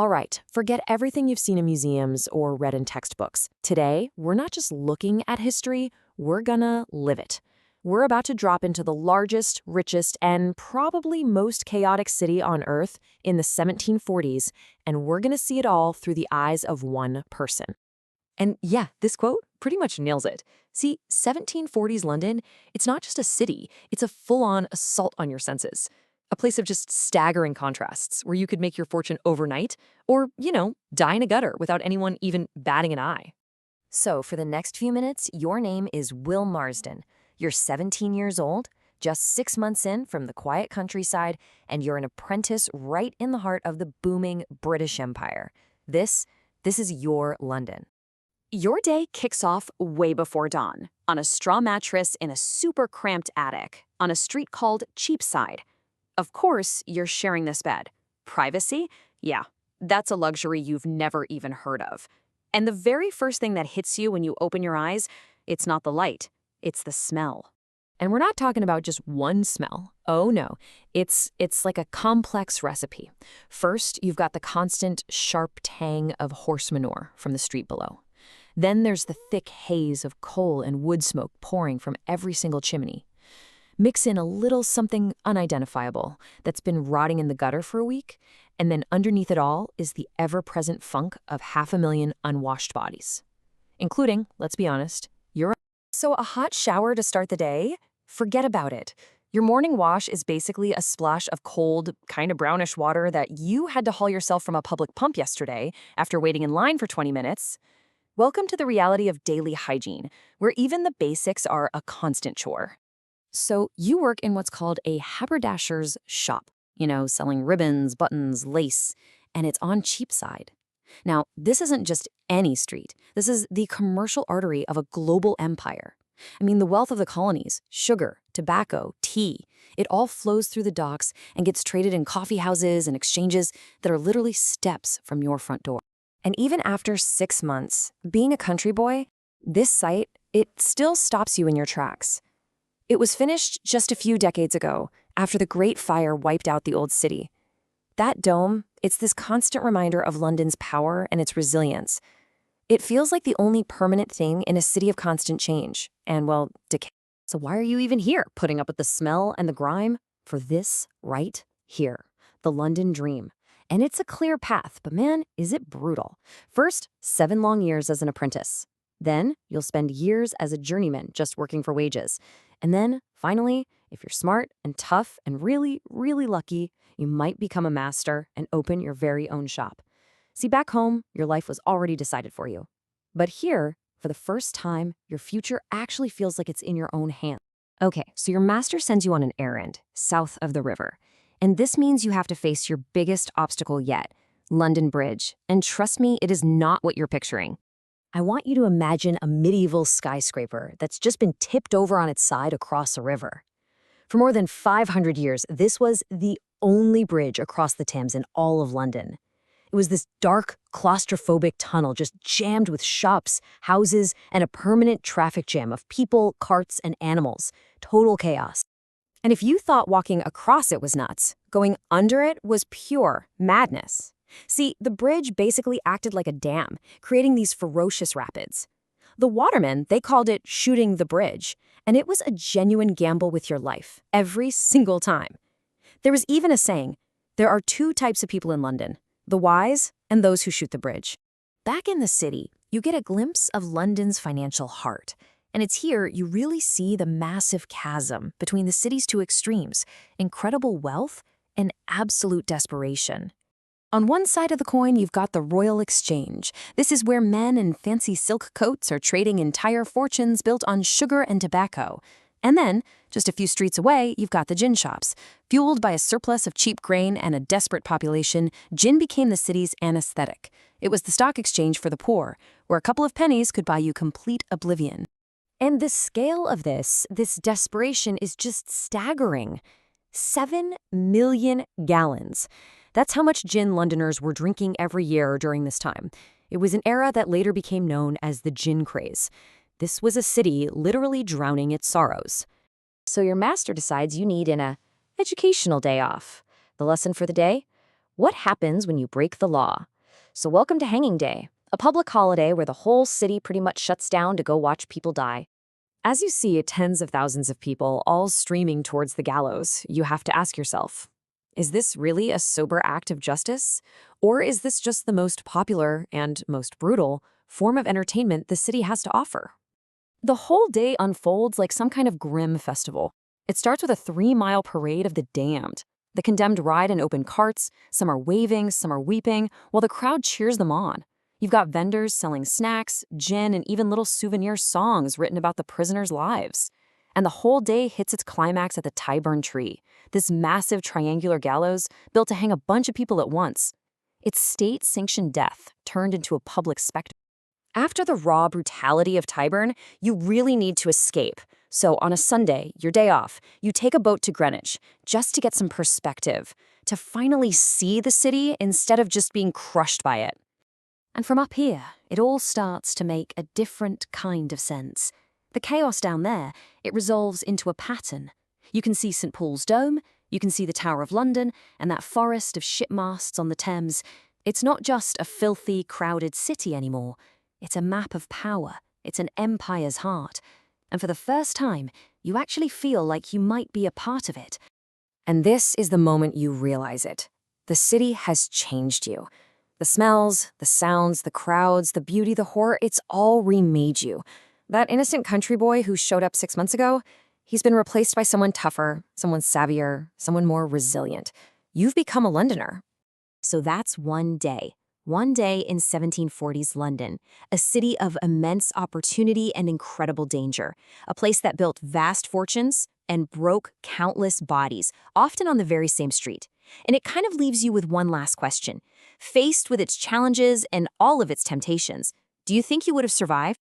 All right, forget everything you've seen in museums or read in textbooks. Today, we're not just looking at history, we're gonna live it. We're about to drop into the largest, richest, and probably most chaotic city on Earth in the 1740s, and we're gonna see it all through the eyes of one person. And yeah, this quote pretty much nails it. See, 1740s London, it's not just a city, it's a full-on assault on your senses. A place of just staggering contrasts where you could make your fortune overnight or, die in a gutter without anyone even batting an eye. So, for the next few minutes, your name is Will Marsden. You're 17 years old, just 6 months in from the quiet countryside, and you're an apprentice right in the heart of the booming British Empire. This is your London. Your day kicks off way before dawn, on a straw mattress in a super cramped attic, on a street called Cheapside. Of course, you're sharing this bed. Privacy? Yeah, that's a luxury you've never even heard of. And the very first thing that hits you when you open your eyes, it's not the light, it's the smell. And we're not talking about just one smell. Oh no, it's like a complex recipe. First, you've got the constant sharp tang of horse manure from the street below. Then there's the thick haze of coal and wood smoke pouring from every single chimney. Mix in a little something unidentifiable that's been rotting in the gutter for a week, and then underneath it all is the ever-present funk of 500,000 unwashed bodies. Including, let's be honest, your. So a hot shower to start the day? Forget about it. Your morning wash is basically a splash of cold, kind of brownish water that you had to haul yourself from a public pump yesterday after waiting in line for 20 minutes. Welcome to the reality of daily hygiene, where even the basics are a constant chore. So you work in what's called a haberdasher's shop, selling ribbons, buttons, lace, and it's on Cheapside. Now, this isn't just any street. This is the commercial artery of a global empire. I mean, the wealth of the colonies, sugar, tobacco, tea, it all flows through the docks and gets traded in coffee houses and exchanges that are literally steps from your front door. And even after 6 months, being a country boy, this site, it still stops you in your tracks. It was finished just a few decades ago, after the Great Fire wiped out the old city. That dome, it's this constant reminder of London's power and its resilience. It feels like the only permanent thing in a city of constant change, and, well, decay. So why are you even here, putting up with the smell and the grime? For this right here, the London dream. And it's a clear path, but man, is it brutal. First, 7 long years as an apprentice. Then, you'll spend years as a journeyman just working for wages. And then, finally, if you're smart and tough and really, really lucky, you might become a master and open your very own shop. See, back home, your life was already decided for you. But here, for the first time, your future actually feels like it's in your own hands. Okay, so your master sends you on an errand, south of the river. And this means you have to face your biggest obstacle yet, London Bridge. And trust me, it is not what you're picturing. I want you to imagine a medieval skyscraper that's just been tipped over on its side across a river. For more than 500 years, this was the only bridge across the Thames in all of London. It was this dark, claustrophobic tunnel just jammed with shops, houses, and a permanent traffic jam of people, carts, and animals. Total chaos. And if you thought walking across it was nuts, going under it was pure madness. See, the bridge basically acted like a dam, creating these ferocious rapids. The watermen, they called it shooting the bridge, and it was a genuine gamble with your life, every single time. There was even a saying, there are 2 types of people in London, the wise and those who shoot the bridge. Back in the city, you get a glimpse of London's financial heart, and it's here you really see the massive chasm between the city's 2 extremes, incredible wealth and absolute desperation. On one side of the coin, you've got the Royal Exchange. This is where men in fancy silk coats are trading entire fortunes built on sugar and tobacco. And then, just a few streets away, you've got the gin shops. Fueled by a surplus of cheap grain and a desperate population, gin became the city's anesthetic. It was the stock exchange for the poor, where a couple of pennies could buy you complete oblivion. And the scale of this desperation is just staggering. 7 million gallons. That's how much gin Londoners were drinking every year during this time. It was an era that later became known as the gin craze. This was a city literally drowning its sorrows. So your master decides you need an educational day off. The lesson for the day? What happens when you break the law? So welcome to Hanging Day, a public holiday where the whole city pretty much shuts down to go watch people die. As you see tens of thousands of people all streaming towards the gallows, you have to ask yourself, is this really a sober act of justice? Or is this just the most popular and most brutal form of entertainment the city has to offer? The whole day unfolds like some kind of grim festival. It starts with a 3-mile parade of the damned. The condemned ride in open carts, some are waving, some are weeping, while the crowd cheers them on. You've got vendors selling snacks, gin, and even little souvenir songs written about the prisoners' lives. And the whole day hits its climax at the Tyburn Tree, this massive triangular gallows built to hang a bunch of people at once. It's state-sanctioned death turned into a public spectacle. After the raw brutality of Tyburn, you really need to escape. So on a Sunday, your day off, you take a boat to Greenwich just to get some perspective, to finally see the city instead of just being crushed by it. And from up here, it all starts to make a different kind of sense. The chaos down there, it resolves into a pattern. You can see St. Paul's Dome, you can see the Tower of London, and that forest of ship masts on the Thames. It's not just a filthy, crowded city anymore. It's a map of power. It's an empire's heart. And for the first time, you actually feel like you might be a part of it. And this is the moment you realize it. The city has changed you. The smells, the sounds, the crowds, the beauty, the horror, it's all remade you. That innocent country boy who showed up 6 months ago, he's been replaced by someone tougher, someone savvier, someone more resilient. You've become a Londoner. So that's one day. One day in 1740s London, a city of immense opportunity and incredible danger, a place that built vast fortunes and broke countless bodies, often on the very same street. And it kind of leaves you with one last question. Faced with its challenges and all of its temptations, do you think you would have survived?